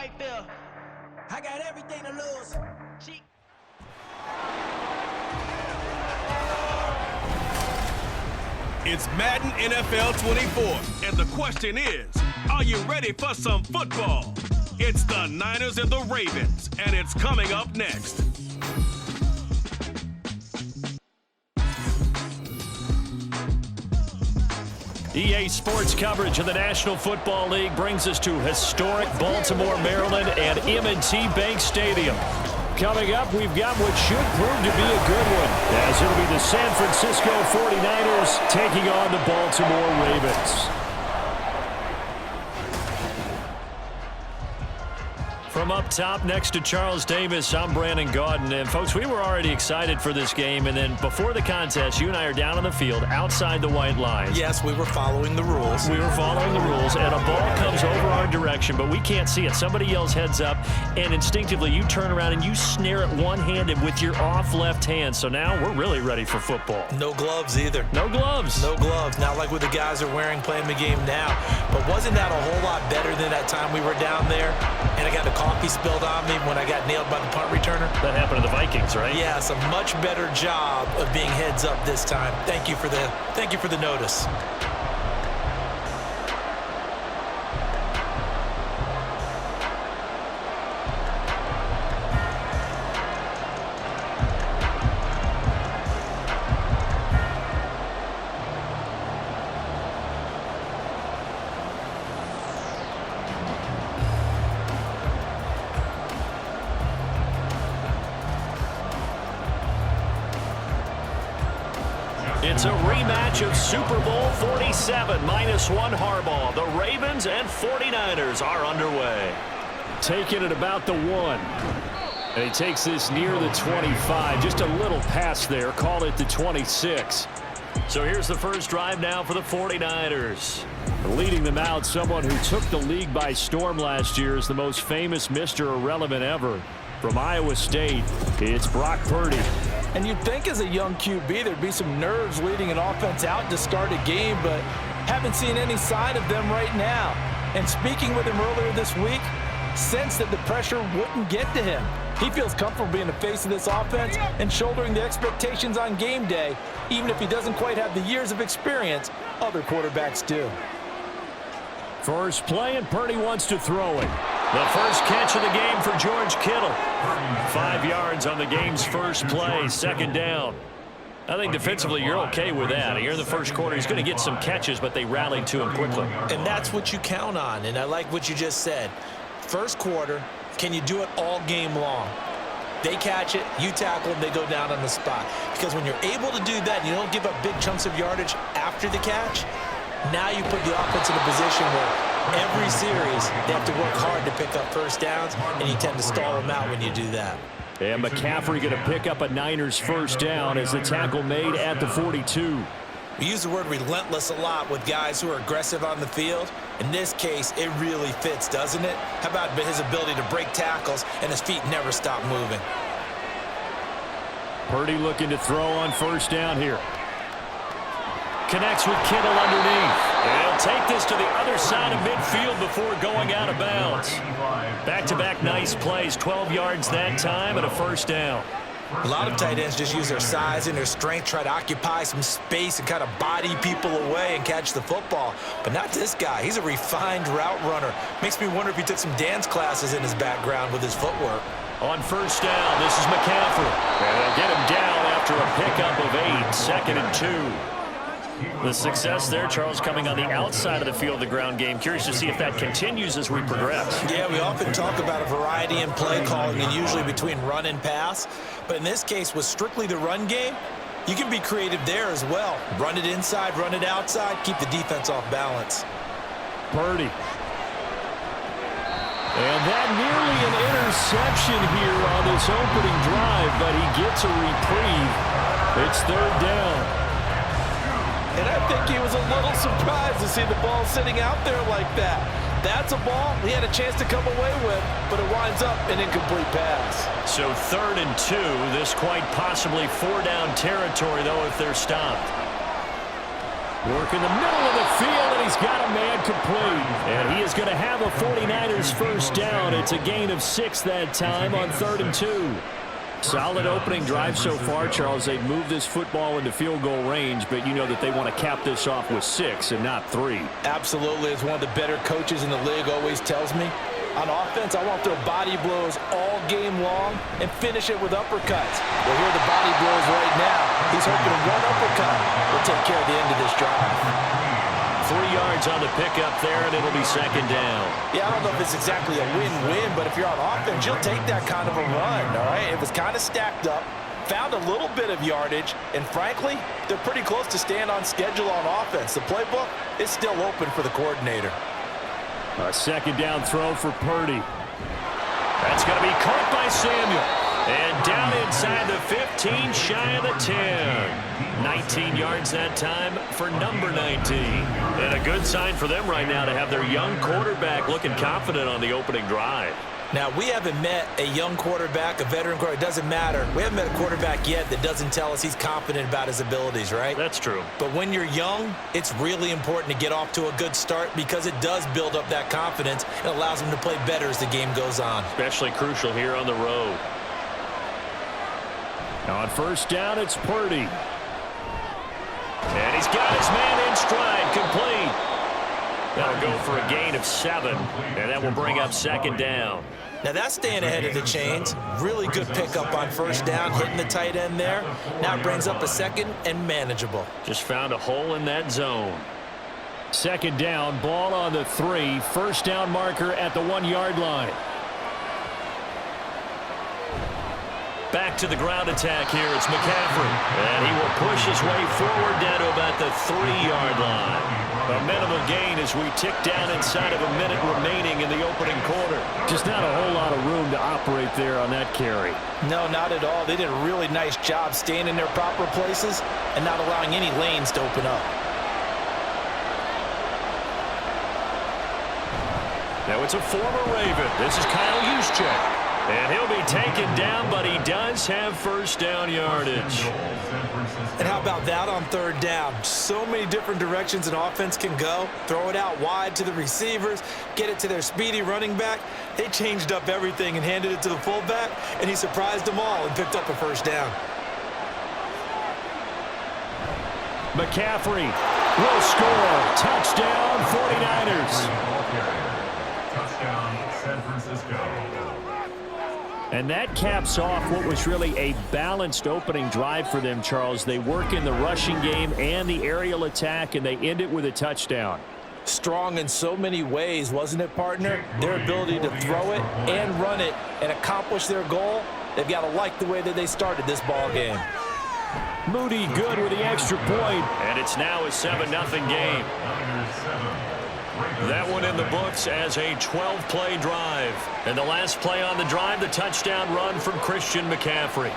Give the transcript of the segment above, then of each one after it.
right there. I got everything to lose. It's Madden NFL 24, and the question is, are you ready for some football? It's the Niners and the Ravens, and it's coming up next. EA Sports coverage of the National Football League brings us to historic Baltimore, Maryland, and M&T Bank Stadium. Coming up, we've got what should prove to be a good one, as it'll be the San Francisco 49ers taking on the Baltimore Ravens. From up top next to Charles Davis, I'm Brandon Gaudin. And, folks, we were already excited for this game. And then before the contest, you and I are down on the field outside the white lines. Yes, we were following the rules. We were following the rules, and a ball comes over our direction, but we can't see it. Somebody yells heads up, and instinctively you turn around and you snare it one-handed with your off left hand. So now we're really ready for football. No gloves either. No gloves. No gloves. Not like what the guys are wearing playing the game now. But wasn't that a whole lot better than that time we were down there? And I got the coffee spilled on me when I got nailed by the punt returner. That happened to the Vikings, right? Yes, a much better job of being heads up this time. Thank you for the notice. It's a rematch of Super Bowl 47, -1 Harbaugh. The Ravens and 49ers are underway. Taking it about the 1. And he takes this near the 25. Just a little pass there. Call it the 26. So here's the first drive now for the 49ers. Leading them out, someone who took the league by storm last year is the most famous Mr. Irrelevant ever. From Iowa State, it's Brock Purdy. And you'd think as a young QB there'd be some nerves leading an offense out to start a game, but haven't seen any sign of them right now. And speaking with him earlier this week, sensed that the pressure wouldn't get to him. He feels comfortable being the face of this offense and shouldering the expectations on game day, even if he doesn't quite have the years of experience other quarterbacks do. First play, and Purdy wants to throw it. The first catch of the game for George Kittle. 5 yards on the game's first play, second down. I think defensively you're okay with that. Here in the first quarter, he's going to get some catches, but they rallied to him quickly. And that's what you count on, and I like what you just said. First quarter, can you do it all game long? They catch it, you tackle them, they go down on the spot. Because when you're able to do that, and you don't give up big chunks of yardage after the catch, now you put the offense in a position where every series they have to work hard to pick up first downs, and you tend to stall them out when you do that. And McCaffrey going to pick up a Niners first down as the tackle made at the 42. We use the word relentless a lot with guys who are aggressive on the field. In this case, it really fits, doesn't it? How about his ability to break tackles and his feet never stop moving? Purdy looking to throw on first down here. Connects with Kittle underneath. And he'll take this to the other side of midfield before going out of bounds. Back-to-back nice plays, 12 yards that time and a first down. A lot of tight ends just use their size and their strength, try to occupy some space and kind of body people away and catch the football. But not this guy. He's a refined route runner. Makes me wonder if he took some dance classes in his background with his footwork. On first down, this is McCaffrey. And they'll get him down after a pickup of 8, 2nd and 2. The success there, Charles, coming on the outside of the field, the ground game. Curious to see if that continues as we progress. Yeah, we often talk about a variety in play calling, and usually between run and pass. But in this case, with strictly the run game, you can be creative there as well. Run it inside, run it outside, keep the defense off balance. Purdy. And that nearly an interception here on this opening drive, but he gets a reprieve. It's third down. And I think he was a little surprised to see the ball sitting out there like that. That's a ball he had a chance to come away with, but it winds up an incomplete pass. So 3rd and 2. This quite possibly 4-down territory, though, if they're stopped. Work in the middle of the field, and he's got a man complete. And he is going to have a 49ers first down. It's a gain of 6 that time on 3rd and 2. Solid opening drive so far, Charles. They've moved this football into field goal range, but you know that they want to cap this off with 6 and not 3. Absolutely. As one of the better coaches in the league always tells me, on offense, I want to throw body blows all game long and finish it with uppercuts. Well, here are the body blows right now. He's hoping one uppercut will take care of the end of this drive. 3 yards on the pickup there, and it'll be 2nd down. Yeah, I don't know if it's exactly a win-win, but if you're on offense, you'll take that kind of a run, all right? It was kind of stacked up, found a little bit of yardage, and frankly, they're pretty close to staying on schedule on offense. The playbook is still open for the coordinator. A 2nd down throw for Purdy. That's going to be caught by Samuel. And down inside the 15, shy of the 10. 19 yards that time for number 19. And a good sign for them right now to have their young quarterback looking confident on the opening drive. Now, we haven't met a young quarterback, a veteran quarterback. It doesn't matter. We haven't met a quarterback yet that doesn't tell us he's confident about his abilities, right? That's true. But when you're young, it's really important to get off to a good start because it does build up that confidence. It allows him to play better as the game goes on. Especially crucial here on the road. Now on 1st down, it's Purdy. And he's got his man in stride, complete. That'll go for a gain of 7, and that will bring up 2nd down. Now that's staying ahead of the chains. Really good pickup on 1st down, hitting the tight end there. Now it brings up a 2nd and manageable. Just found a hole in that zone. 2nd down, ball on the 3. 1st down marker at the 1-yard line. Back to the ground attack here. It's McCaffrey. And he will push his way forward down to about the 3-yard line. A minimal gain as we tick down inside of a minute remaining in the opening quarter. Just not a whole lot of room to operate there on that carry. No, not at all. They did a really nice job staying in their proper places and not allowing any lanes to open up. Now it's a former Raven. This is Kyle Juszczyk. And he'll be taken down, but he does have 1st down yardage. And how about that on 3rd down? So many different directions an offense can go. Throw it out wide to the receivers, get it to their speedy running back. They changed up everything and handed it to the fullback, and he surprised them all and picked up a 1st down. McCaffrey will score. Touchdown, 49ers. Touchdown, San Francisco. And that caps off what was really a balanced opening drive for them, Charles. They work in the rushing game and the aerial attack, and they end it with a touchdown. Strong in so many ways, wasn't it, partner? Their ability to throw it and run it and accomplish their goal, they've got to like the way that they started this ball game. Moody good with the extra point, and it's now a 7-0 game. That one in the books as a 12-play drive. And the last play on the drive, the touchdown run from Christian McCaffrey.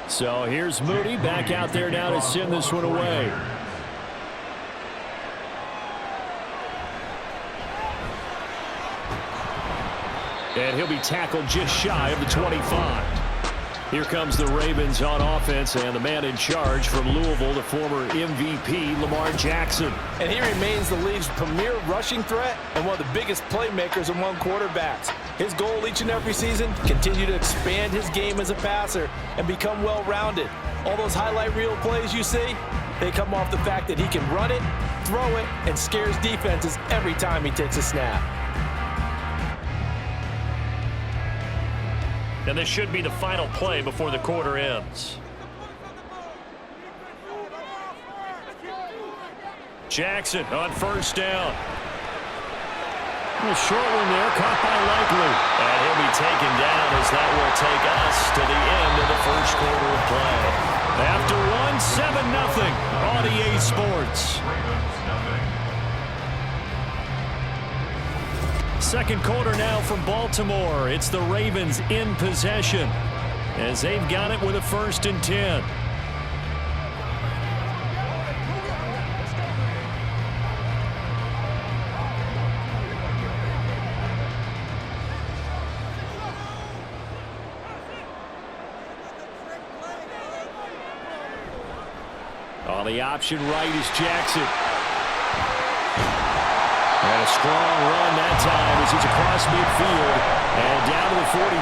So here's Moody back out there now to send this one away. And he'll be tackled just shy of the 25. Here comes the Ravens on offense, and the man in charge from Louisville, the former MVP, Lamar Jackson. And he remains the league's premier rushing threat and one of the biggest playmakers among quarterbacks. His goal each and every season, continue to expand his game as a passer and become well-rounded. All those highlight reel plays you see, they come off the fact that he can run it, throw it, and scares defenses every time he takes a snap. And this should be the final play before the quarter ends. Jackson on 1st down. A short one there, caught by Likely. And he'll be taken down as that will take us to the end of the 1st quarter of play. After one, 7-0 on EA Sports. Second quarter now from Baltimore. It's the Ravens in possession as they've got it with a 1st and 10. On the option right is Jackson. And a strong run that time as he's across midfield and down to the 43.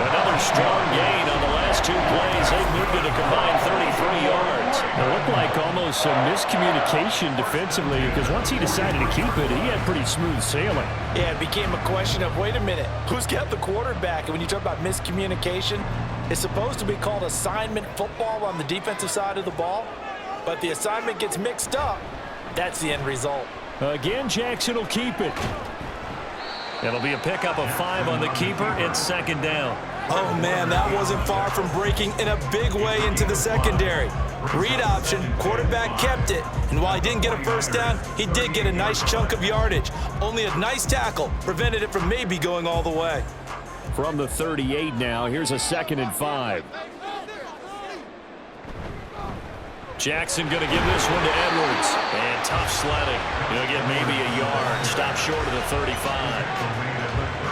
Another strong gain on the last 2 plays. They've moved it a combined 33 yards. It looked like almost some miscommunication defensively because once he decided to keep it, he had pretty smooth sailing. Yeah, it became a question of, wait a minute, who's got the quarterback? And when you talk about miscommunication, it's supposed to be called assignment football on the defensive side of the ball, but the assignment gets mixed up. That's the end result. Again, Jackson will keep it. It'll be a pickup of 5 on the keeper. It's 2nd down. Oh, man, that wasn't far from breaking in a big way into the secondary. Read option, quarterback kept it, and while he didn't get a 1st down, he did get a nice chunk of yardage. Only a nice tackle prevented it from maybe going all the way. From the 38 now, here's a 2nd and 5. Jackson going to give this one to Edwards. And tough sledding. He'll get maybe a yard. Stop short of the 35.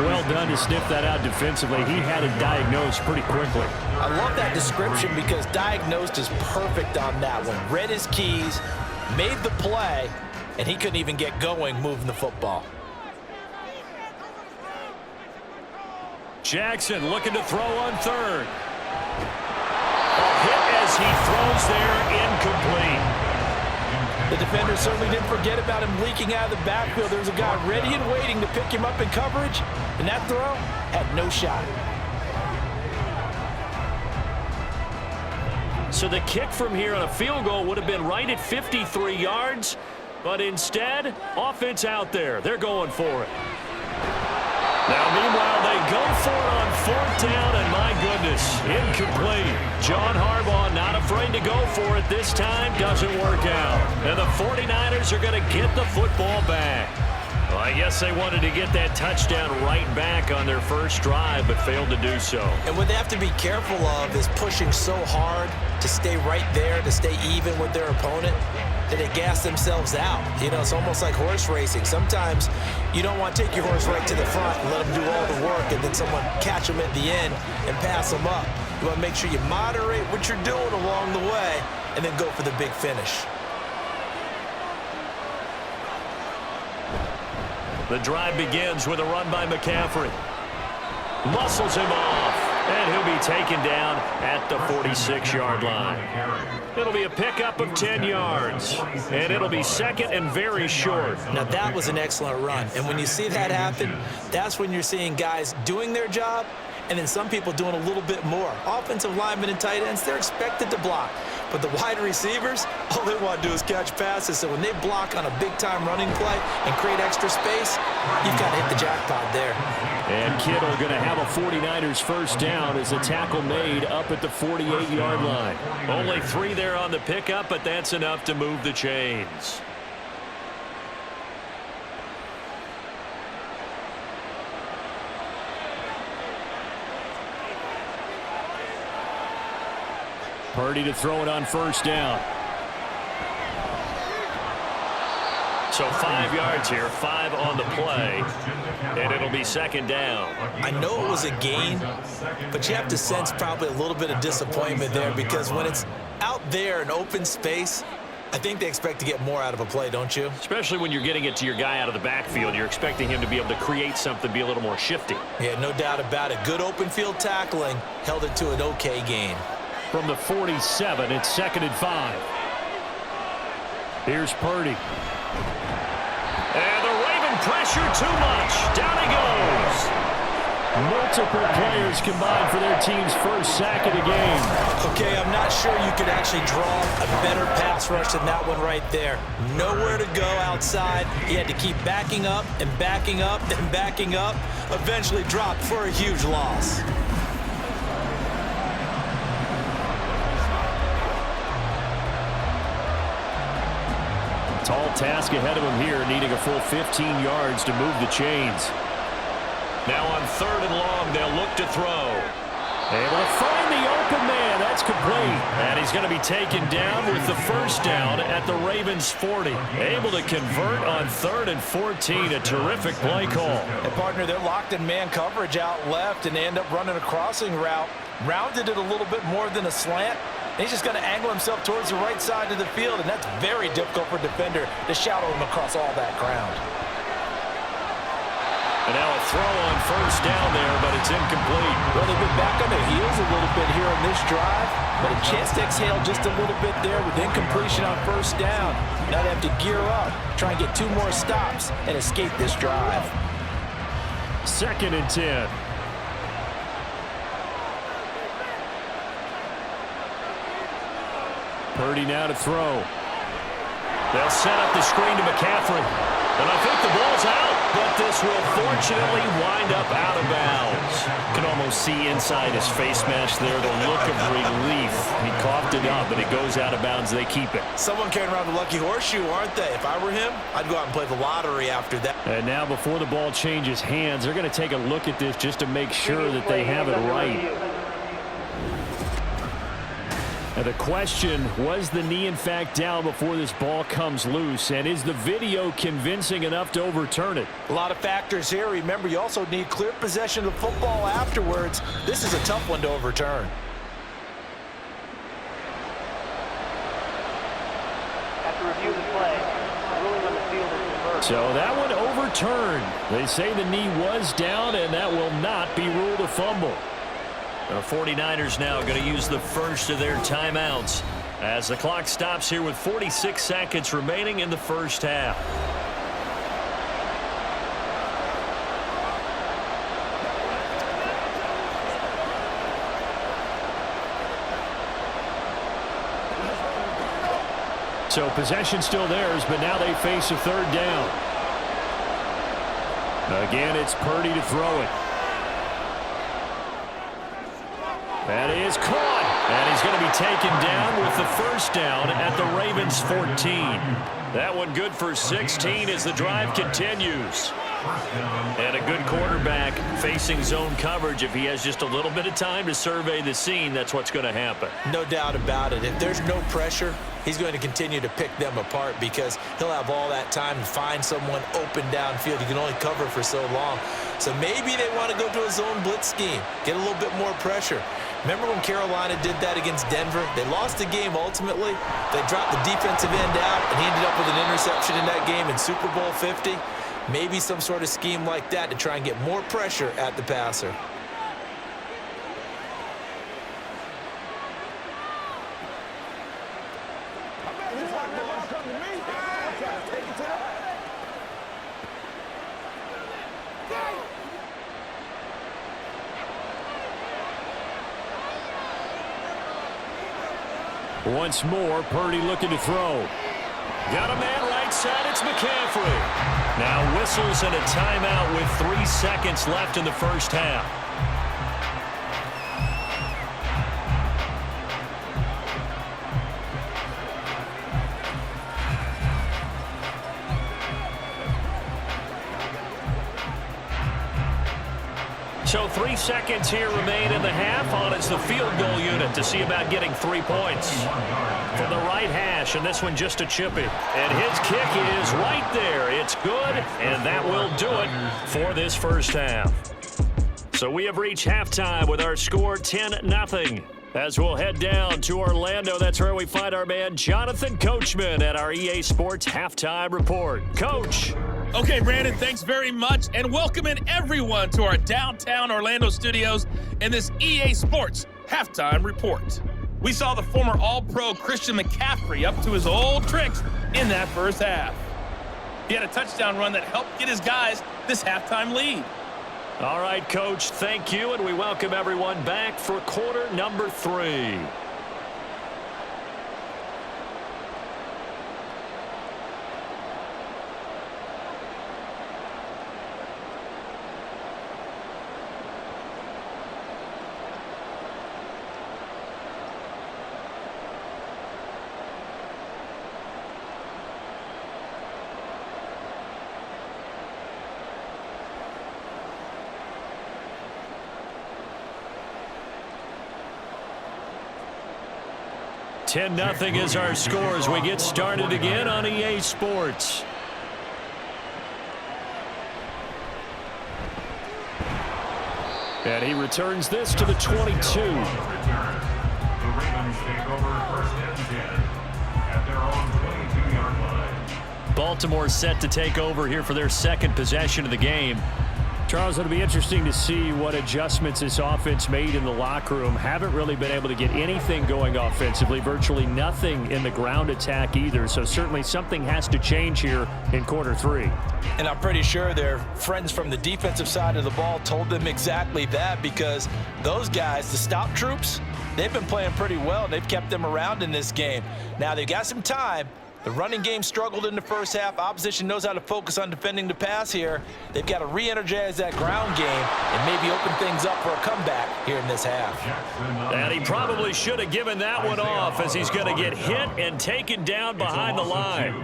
Well done to sniff that out defensively. He had it diagnosed pretty quickly. I love that description because diagnosed is perfect on that one. Read his keys, made the play, and he couldn't even get going moving the football. Jackson looking to throw on 3rd. A hit as he throws there, incomplete. The defender certainly didn't forget about him leaking out of the backfield. There was a guy ready and waiting to pick him up in coverage, and that throw had no shot. So the kick from here on a field goal would have been right at 53 yards, but instead, offense out there. They're going for it. Now, meanwhile, they go for it on 4th down, and my goodness, incomplete. John Harbaugh not afraid to go for it this time. Doesn't work out. And the 49ers are going to get the football back. Well, I guess they wanted to get that touchdown right back on their first drive, but failed to do so. And what they have to be careful of is pushing so hard to stay right there, to stay even with their opponent, that they gas themselves out. You know, it's almost like horse racing. Sometimes you don't want to take your horse right to the front and let them do all the work and then someone catch them at the end and pass them up. You want to make sure you moderate what you're doing along the way and then go for the big finish. The drive begins with a run by McCaffrey. Muscles him off, and he'll be taken down at the 46-yard line. It'll be a pickup of 10 yards, and it'll be 2nd and very short. Now, that was an excellent run, and when you see that happen, that's when you're seeing guys doing their job and then some people doing a little bit more. Offensive linemen and tight ends, they're expected to block. But the wide receivers, all they want to do is catch passes. So when they block on a big-time running play and create extra space, you've got to hit the jackpot there. And Kittle going to have a 49ers 1st down as a tackle made up at the 48-yard line. Only 3 there on the pickup, but that's enough to move the chains. Purdy to throw it on 1st down. So 5 yards here, 5 on the play, and it'll be 2nd down. I know it was a gain, but you have to sense probably a little bit of disappointment there because when it's out there in open space, I think they expect to get more out of a play, don't you? Especially when you're getting it to your guy out of the backfield. You're expecting him to be able to create something, be a little more shifty. Yeah, no doubt about it. Good open field tackling held it to an okay gain. From the 47, it's 2nd and 5. Here's Purdy. And the Raven pressure too much. Down he goes. Multiple players combined for their team's first sack of the game. Okay, I'm not sure you could actually draw a better pass rush than that one right there. Nowhere to go outside. He had to keep backing up and backing up and backing up. Eventually dropped for a huge loss. Tall task ahead of him here, needing a full 15 yards to move the chains. Now on 3rd and long, they'll look to throw. Able to find the open man. That's complete. And he's going to be taken down with the first down at the Ravens 40. Able to convert on 3rd and 14. A terrific play call. And partner, they're locked in man coverage out left, and they end up running a crossing route. Rounded it a little bit more than a slant. And he's just going to angle himself towards the right side of the field, and that's very difficult for a defender to shadow him across all that ground. And now a throw on 1st down there, but it's incomplete. Well, they've been back on their heels a little bit here on this drive, but a chance to exhale just a little bit there with incompletion on 1st down. Now they have to gear up, try and get 2 more stops, and escape this drive. 2nd and 10. Purdy now to throw. They'll set up the screen to McCaffrey. And I think the ball's out, but this will fortunately wind up out of bounds. Can almost see inside his face mask there the look of relief. He coughed it up, but it goes out of bounds. They keep it. Someone carrying around the lucky horseshoe, aren't they? If I were him, I'd go out and play the lottery after that. And now before the ball changes hands, they're going to take a look at this just to make sure that they have it right. And the question, was the knee in fact down before this ball comes loose? And is the video convincing enough to overturn it? A lot of factors here. Remember, you also need clear possession of the football afterwards. This is a tough one to overturn. After review of the play, ruling on the field is reversed. So that one overturned. They say the knee was down, and that will not be ruled a fumble. The 49ers now going to use the first of their timeouts as the clock stops here with 46 seconds remaining in the first half. So possession still theirs, but now they face a 3rd down. Again, it's Purdy to throw it. That is caught, and he's going to be taken down with the first down at the Ravens 14. That one good for 16 as the drive continues. And a good quarterback facing zone coverage. If he has just a little bit of time to survey the scene, that's what's going to happen. No doubt about it. If there's no pressure, he's going to continue to pick them apart because he'll have all that time to find someone open downfield. You can only cover for so long. So maybe they want to go to a zone blitz scheme, get a little bit more pressure. Remember when Carolina did that against Denver? They lost the game ultimately. They dropped the defensive end out, and he ended up with an interception in that game in Super Bowl 50. Maybe some sort of scheme like that to try and get more pressure at the passer. Once more, Purdy looking to throw. Got a man right side, it's McCaffrey. Now whistles and a timeout with 3 seconds left in the first half. So 3 seconds here remain in the half on it's the field goal unit to see about getting 3 points. From the right hash, and this one just a chippy. And his kick is right there. It's good, and that will do it for this first half. So we have reached halftime with our score 10-0. As we'll head down to Orlando, that's where we find our man Jonathan Coachman at our EA Sports Halftime Report. Coach. Okay, Brandon, thanks very much, and welcome in everyone to our downtown Orlando studios in this EA Sports Halftime Report. We saw the former All-Pro Christian McCaffrey up to his old tricks in that first half. He had a touchdown run that helped get his guys this halftime lead. All right, Coach, thank you, and we welcome everyone back for quarter number 3. 10-0 is our score as we get started again on EA Sports. And he returns this to the 22. The Ravens take over 1st and 10 at their own 22-yard line. Baltimore set to take over here for their second possession of the game. Charles, it'll be interesting to see what adjustments this offense made in the locker room. Haven't really been able to get anything going offensively, virtually nothing in the ground attack either. So certainly something has to change here in quarter 3. And I'm pretty sure their friends from the defensive side of the ball told them exactly that, because those guys, the stop troops, they've been playing pretty well. They've kept them around in this game. Now they've got some time. The running game struggled in the first half. Opposition knows how to focus on defending the pass here. They've got to re-energize that ground game and maybe open things up for a comeback here in this half. And he probably should have given that one off, as he's going to get hit and taken down behind the line.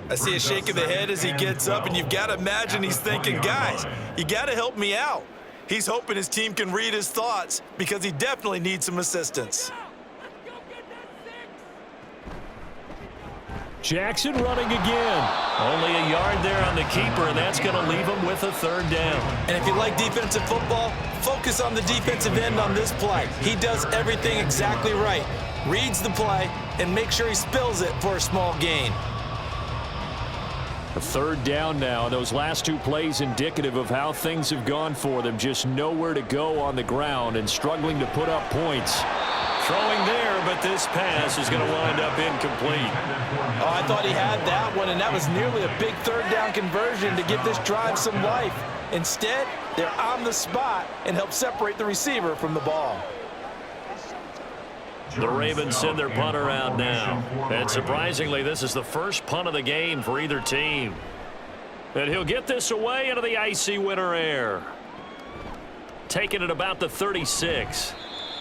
I see a shake of the head as he gets up, and you've got to imagine he's thinking, guys, you got to help me out. He's hoping his team can read his thoughts, because he definitely needs some assistance. Jackson running again. Only a yard there on the keeper, and that's going to leave him with a 3rd down. And if you like defensive football, focus on the defensive end on this play. He does everything exactly right. Reads the play and makes sure he spills it for a small gain. A 3rd down now, and those last 2 plays indicative of how things have gone for them. Just nowhere to go on the ground and struggling to put up points. Throwing there, but this pass is going to wind up incomplete. Oh, I thought he had that one, and that was nearly a big 3rd down conversion to give this drive some life. Instead, they're on the spot and help separate the receiver from the ball. The Ravens send their punter out now. And surprisingly, this is the first punt of the game for either team. And he'll get this away into the icy winter air. Taking it about the 36.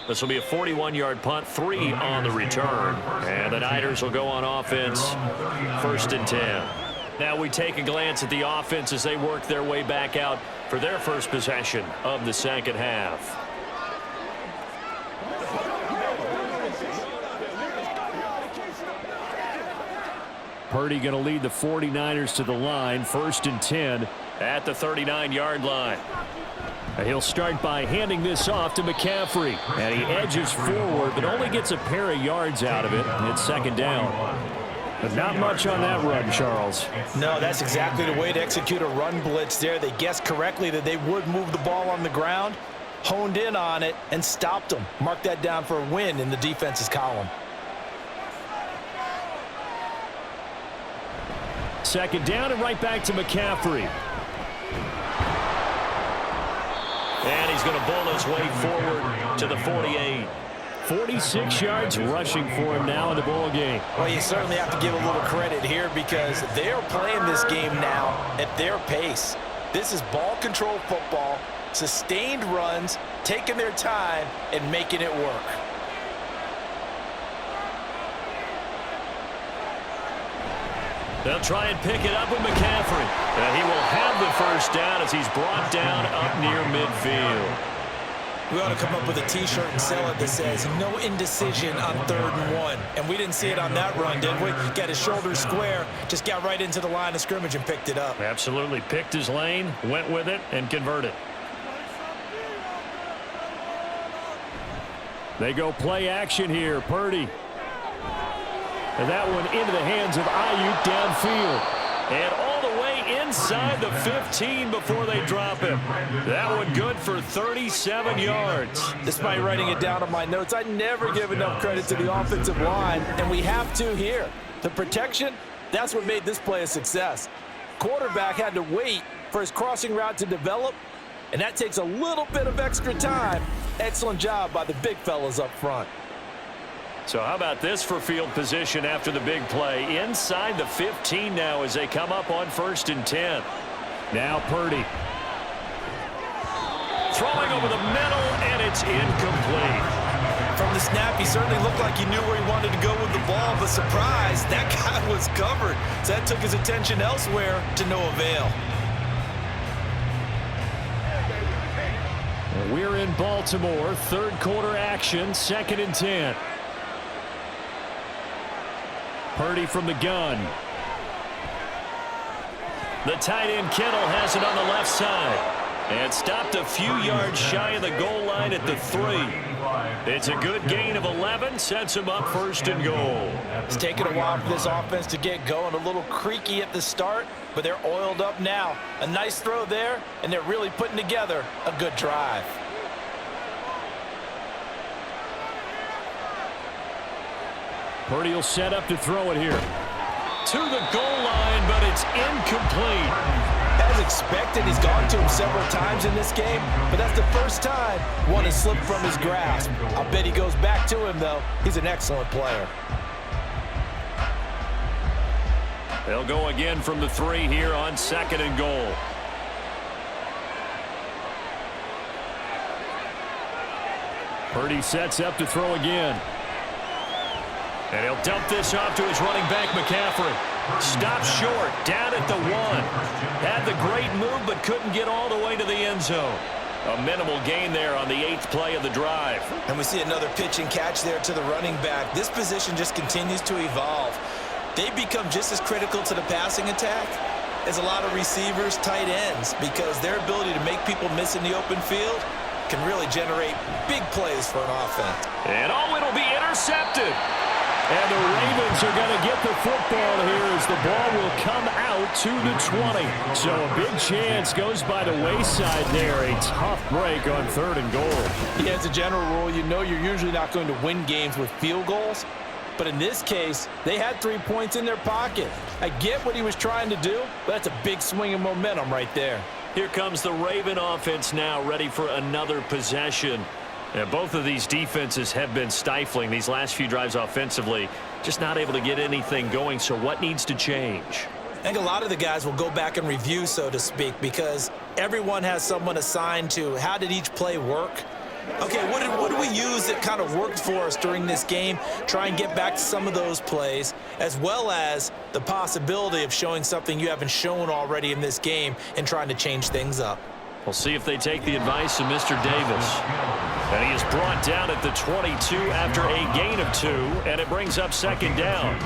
This will be a 41-yard punt, 3 on the return. And the Niners will go on offense, 1st and 10. Now we take a glance at the offense as they work their way back out for their first possession of the second half. Purdy going to lead the 49ers to the line, 1st and 10 at the 39-yard line. He'll start by handing this off to McCaffrey, and he edges forward, but only gets a pair of yards out of it. It's 2nd down. But not much on that run, Charles. No, that's exactly the way to execute a run blitz there. They guessed correctly that they would move the ball on the ground, honed in on it, and stopped them. Mark that down for a win in the defense's column. 2nd down and right back to McCaffrey. And he's going to bowl his way forward to the 48. 46 yards rushing for him now in the ball game. Well, you certainly have to give a little credit here, because they are playing this game now at their pace. This is ball control football, sustained runs, taking their time and making it work. They'll try and pick it up with McCaffrey. And he will have the 1st down as he's brought down up near midfield. We ought to come up with a T-shirt and sell it that says, no indecision on 3rd and 1. And we didn't see it on that run, did we? Got his shoulders square, just got right into the line of scrimmage and picked it up. Absolutely. Picked his lane, went with it, and converted. They go play action here. Purdy. And that one into the hands of Ayuk downfield. And all the way inside the 15 before they drop him. That one good for 37 yards. Despite writing it down on my notes, I never give enough credit to the offensive line, and we have to here. The protection, that's what made this play a success. Quarterback had to wait for his crossing route to develop, and that takes a little bit of extra time. Excellent job by the big fellas up front. So how about this for field position after the big play? Inside the 15 now as they come up on 1st and 10. Now Purdy. Throwing over the middle, and it's incomplete. From the snap, he certainly looked like he knew where he wanted to go with the ball, but surprise, that guy was covered. So that took his attention elsewhere to no avail. We're in Baltimore, 3rd quarter action, 2nd and 10. Purdy from the gun. The tight end Kittle has it on the left side. And stopped a few yards shy of the goal line at the 3. It's a good gain of 11, sets him up 1st and goal. It's taken a while for this offense to get going. A little creaky at the start, but they're oiled up now. A nice throw there, and they're really putting together a good drive. Purdy will set up to throw it here. To the goal line, but it's incomplete. As expected, he's gone to him several times in this game, but that's the first time one has slipped from his grasp. I bet he goes back to him, though. He's an excellent player. They'll go again from the 3 here on 2nd and goal. Purdy sets up to throw again. And he'll dump this off to his running back, McCaffrey. Stopped short, down at the 1. Had the great move, but couldn't get all the way to the end zone. A minimal gain there on the 8th play of the drive. And we see another pitch and catch there to the running back. This position just continues to evolve. They become just as critical to the passing attack as a lot of receivers, tight ends, because their ability to make people miss in the open field can really generate big plays for an offense. And it'll be intercepted. And the Ravens are going to get the football here as the ball will come out to the 20. So a big chance goes by the wayside there. A tough break on 3rd and goal. Yeah, as a general rule, you know you're usually not going to win games with field goals. But in this case, they had 3 points in their pocket. I get what he was trying to do, but that's a big swing of momentum right there. Here comes the Raven offense now, ready for another possession. And both of these defenses have been stifling these last few drives offensively, just not able to get anything going. So what needs to change? I think a lot of the guys will go back and review, so to speak, because everyone has someone assigned to how did each play work. Okay, what did we use that kind of worked for us during this game? Try and get back to some of those plays, as well as the possibility of showing something you haven't shown already in this game and trying to change things up. We'll see if they take the advice of Mr. Davis. And he is brought down at the 22 after a gain of 2, and it brings up 2nd down.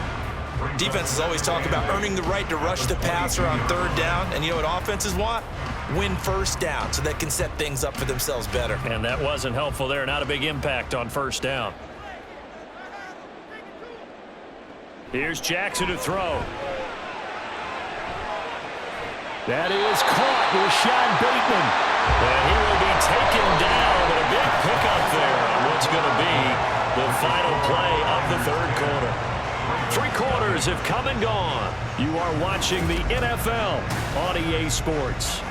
Defenses always talk about earning the right to rush the passer on 3rd down, and you know what offenses want? Win 1st down so they can set things up for themselves better. And that wasn't helpful there. Not a big impact on 1st down. Here's Jackson to throw. That is caught. Rashad Bateman. And he will be taken down, but a big pickup there on what's going to be the final play of the 3rd quarter. 3 quarters have come and gone. You are watching the NFL on EA Sports.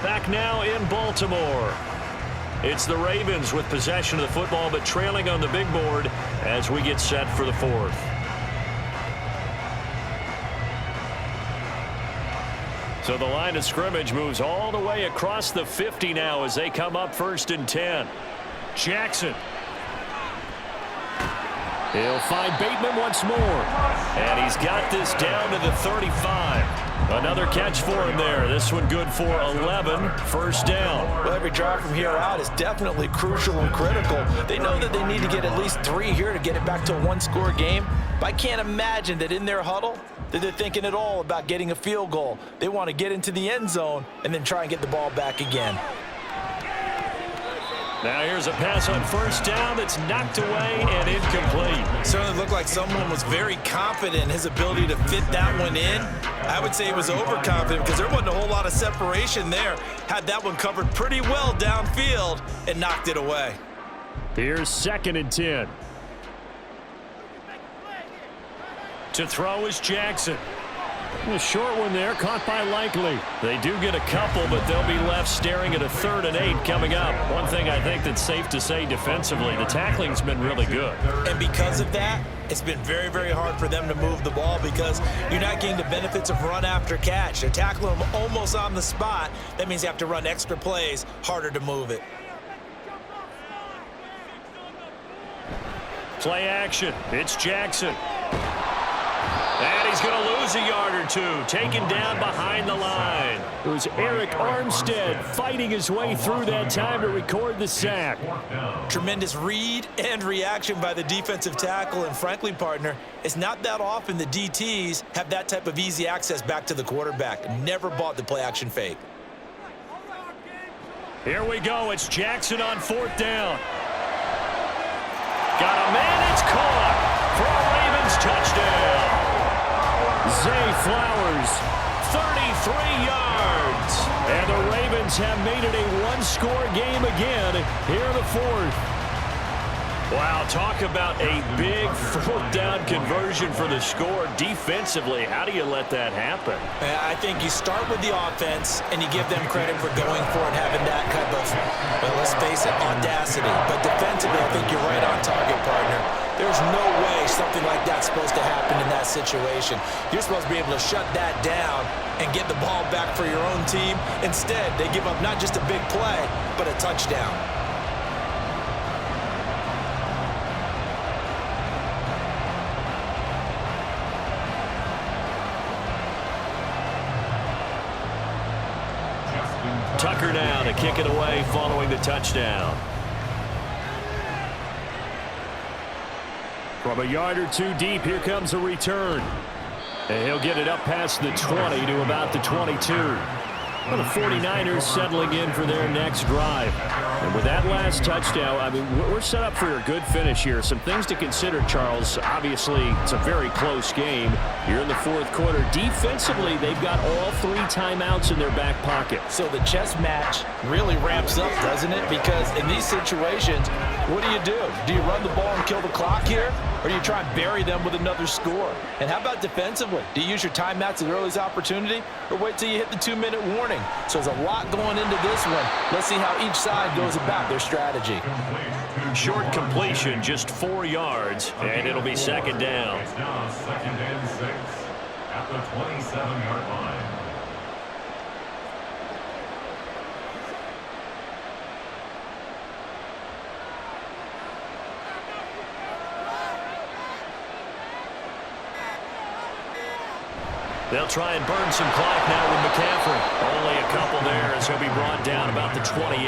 Back now in Baltimore. It's the Ravens with possession of the football, but trailing on the big board as we get set for the 4th. So the line of scrimmage moves all the way across the 50 now as they come up 1st and 10. Jackson. He'll find Bateman once more. And he's got this down to the 35. Another catch for him there. This one good for 11. 1st down. Well, every drive from here out is definitely crucial and critical. They know that they need to get at least 3 here to get it back to a 1-score game. But I can't imagine that in their huddle that they're thinking at all about getting a field goal. They want to get into the end zone and then try and get the ball back again. Now here's a pass on 1st down that's knocked away and incomplete. Certainly looked like someone was very confident in his ability to fit that one in. I would say he was overconfident because there wasn't a whole lot of separation there. Had that one covered pretty well downfield and knocked it away. Here's 2nd and 10. To throw is Jackson. A short one there, caught by Likely. They do get a couple, but they'll be left staring at a 3rd and 8 coming up. One thing I think that's safe to say defensively, the tackling's been really good. And because of that, it's been very, very hard for them to move the ball because you're not getting the benefits of run after catch. They're tackling them almost on the spot. That means you have to run extra plays, harder to move it. Play action. It's Jackson. And he's He's going to lose a yard or two, taken down behind the line. It was Eric Armstead fighting his way through that time to record the sack. Tremendous read and reaction by the defensive tackle, and frankly, partner, it's not that often the DTs have that type of easy access back to the quarterback. Never bought the play-action fake. Here we go. It's Jackson on 4th down. Got a man. It's caught for a Ravens touchdown. Zay Flowers, 33 yards. And the Ravens have made it a one-score game again here in the 4th. Wow, talk about a big 4th down conversion for the score. Defensively, how do you let that happen? I think you start with the offense, and you give them credit for going for it, having that kind of, well, let's face it, audacity. But defensively, I think you're right on target, partner. There's no way something like that's supposed to happen in that situation. You're supposed to be able to shut that down and get the ball back for your own team. Instead, they give up not just a big play, but a touchdown. Tucker now to kick it away following the touchdown. From a yard or two deep, here comes a return. And he'll get it up past the 20 to about the 22. Well, the 49ers settling in for their next drive. And with that last touchdown, I mean, we're set up for a good finish here. Some things to consider, Charles. Obviously, it's a very close game. You're in the 4th quarter. Defensively, they've got all 3 timeouts in their back pocket. So the chess match really ramps up, doesn't it? Because in these situations, what do? Do you run the ball and kill the clock here? Or do you try and bury them with another score? And how about defensively? Do you use your timeouts at the earliest opportunity? Or wait till you hit the 2-minute warning? So there's a lot going into this one. Let's see how each side goes about their strategy. Short completion, just 4 yards, and it'll be 2nd down. It's now 2nd and 6 at the 27-yard line. They'll try and burn some clock now with McCaffrey. Only a couple there as he'll be brought down about the 28.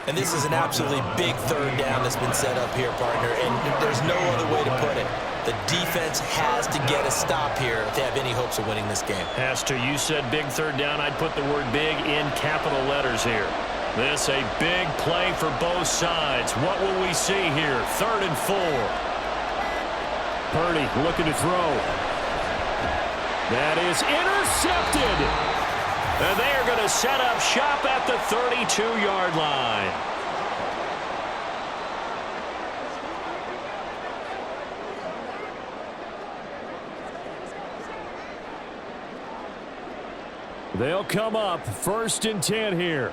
And this is an absolutely big 3rd down that's been set up here, partner, and there's no other way to put it. The defense has to get a stop here if they have any hopes of winning this game. Has to. You said big 3rd down. I'd put the word big in capital letters here. This a big play for both sides. What will we see here? 3rd and 4. Purdy looking to throw. That is intercepted. And they are going to set up shop at the 32-yard line. They'll come up 1st and 10 here.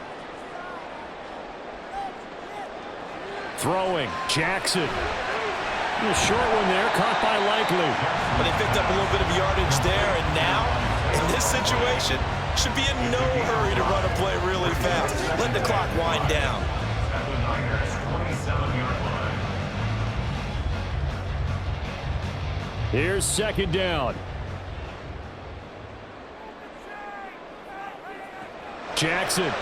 Throwing, Jackson. A short one there, caught by Likely. But they picked up a little bit of yardage there, and now, in this situation, should be in no hurry to run a play really fast. Let the clock wind down. At the Niners' 27-yard line. Here's 2nd down. Jackson.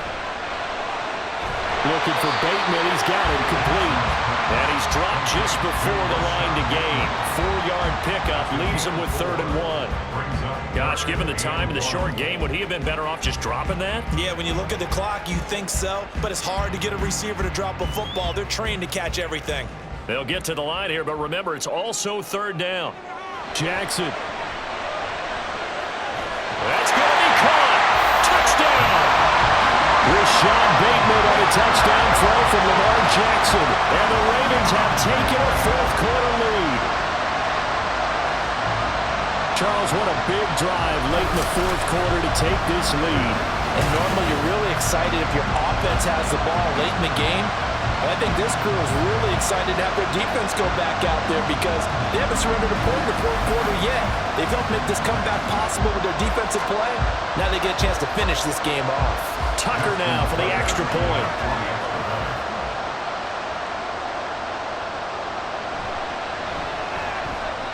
Looking for Bateman. He's got him complete. And he's dropped just before the line to gain. 4-yard pickup leaves him with 3rd and 1. Gosh, given the time in the short game, would he have been better off just dropping that? Yeah, when you look at the clock, you think so. But it's hard to get a receiver to drop a football. They're trained to catch everything. They'll get to the line here, but remember, it's also 3rd down. Jackson. That's going to be caught. Touchdown. Rashad Bateman on a touchdown throw from Lamar Jackson. And the Ravens have taken a 4th quarter lead. Charles, what a big drive late in the 4th quarter to take this lead. And normally you're really excited if your offense has the ball late in the game. I think this crew is really excited to have their defense go back out there because they haven't surrendered a point in the 4th quarter yet. They've helped make this comeback possible with their defensive play. Now they get a chance to finish this game off. Tucker now for the extra point.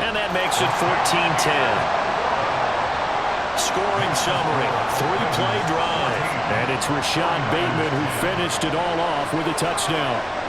And that makes it 14-10. Scoring summary, 3-play drive. And it's Rashad Bateman who finished it all off with a touchdown.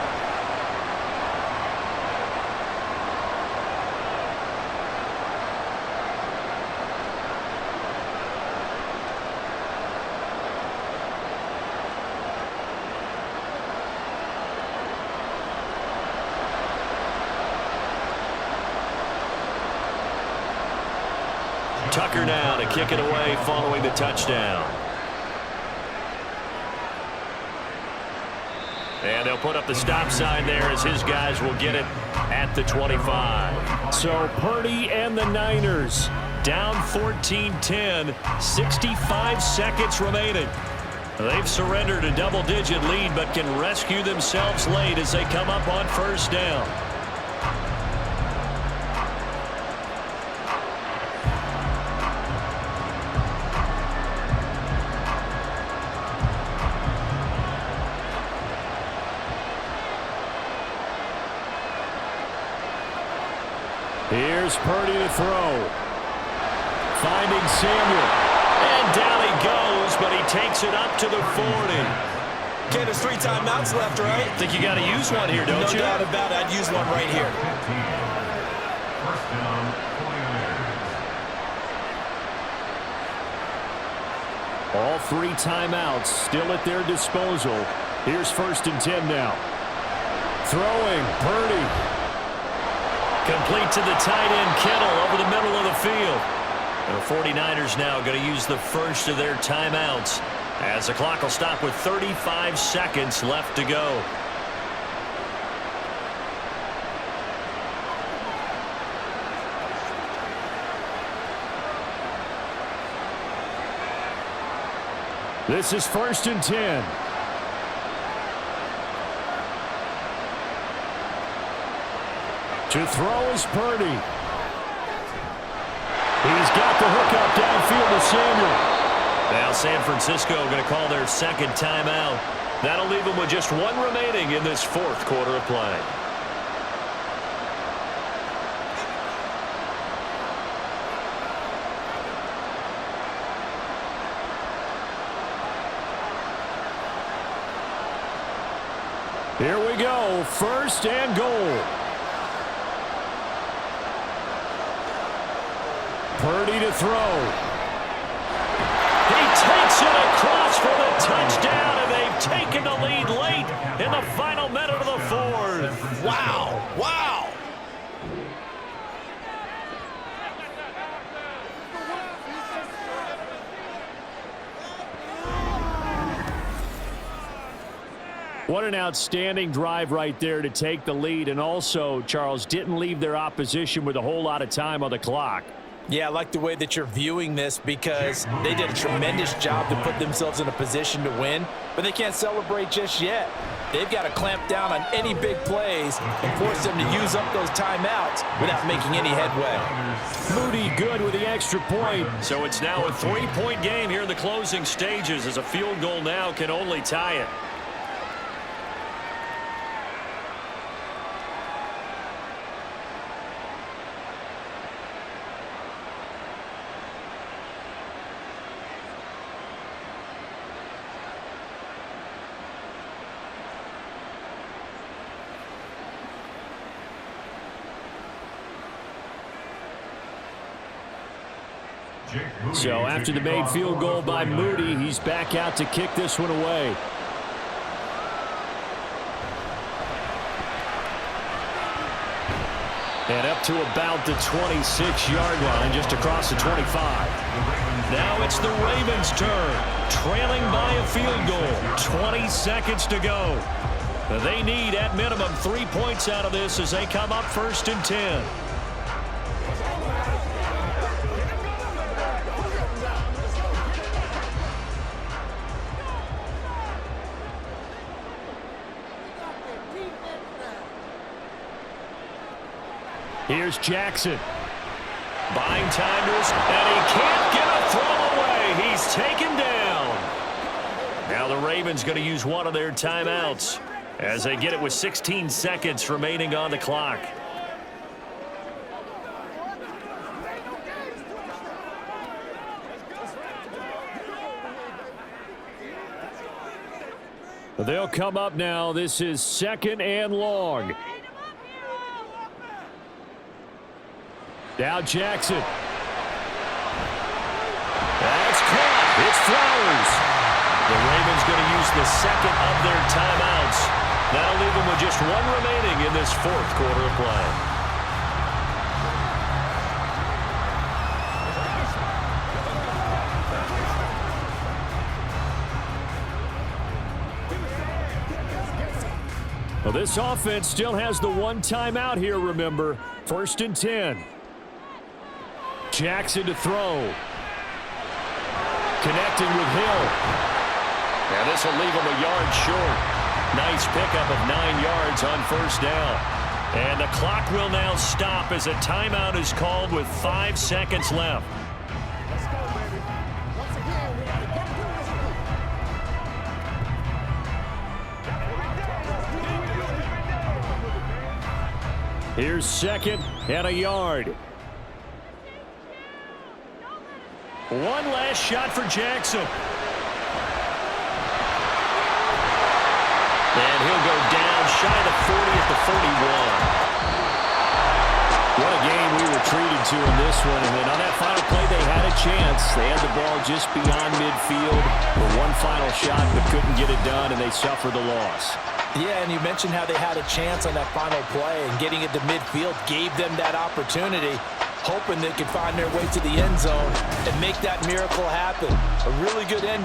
Tucker now to kick it away following the touchdown. And they'll put up the stop sign there as his guys will get it at the 25. So Purdy and the Niners Down 14-10, 65 seconds remaining. They've surrendered a double-digit lead but can rescue themselves late as they come up on first down. Here's Purdy to throw. Finding Samuel. And down he goes, but he takes it up to the 40. Okay, there's 3 timeouts left, right? Think you got to use one here, don't you? No doubt about it. I'd use one right here. First down, 49ers. All 3 timeouts still at their disposal. Here's 1st and 10 now. Throwing, Purdy. Complete to the tight end, Kittle, over the middle of the field. The 49ers now going to use the first of their timeouts as the clock will stop with 35 seconds left to go. This is 1st and 10. To throw is Purdy. He's got the hook up downfield to Samuel. Now San Francisco going to call their second timeout. That'll leave them with just 1 remaining in this 4th quarter of play. Here we go, 1st and goal. Purdy to throw. He takes it across for the touchdown, and they've taken the lead late in the final minute of the 4th. Wow. Wow. What an outstanding drive right there to take the lead, and also, Charles, didn't leave their opposition with a whole lot of time on the clock. Yeah, I like the way that you're viewing this because they did a tremendous job to put themselves in a position to win, but they can't celebrate just yet. They've got to clamp down on any big plays and force them to use up those timeouts without making any headway. Moody good with the extra point. So it's now a 3-point game here in the closing stages as a field goal now can only tie it. So after the made field goal by Moody, he's back out to kick this one away. And up to about the 26-yard line, just across the 25. Now it's the Ravens' turn, trailing by a field goal. 20 seconds to go. They need, at minimum, 3 points out of this as they come up 1st and 10. Here's Jackson. Buying time to us, and he can't get a throw away. He's taken down. Now the Ravens going to use one of their timeouts as they get it with 16 seconds remaining on the clock. They'll come up now. This is 2nd and long. Now Jackson. That's caught. It's Flowers. The Ravens going to use the second of their timeouts. That'll leave them with just one remaining in this 4th quarter of play. Well, this offense still has the one timeout here, remember. 1st and 10. Jackson to throw. Connecting with Hill. Now this will leave him a yard short. Nice pickup of 9 yards on 1st down. And the clock will now stop as a timeout is called with 5 seconds left. Here's 2nd and a yard. One last shot for Jackson. And he'll go down shy of the 40 at the 41. What a game we were treated to in this one. And then on that final play, they had a chance. They had the ball just beyond midfield for one final shot, but couldn't get it done, and they suffered the loss. Yeah, and you mentioned how they had a chance on that final play, and getting it to midfield gave them that opportunity, hoping they could find their way to the end zone and make that miracle happen. A really good end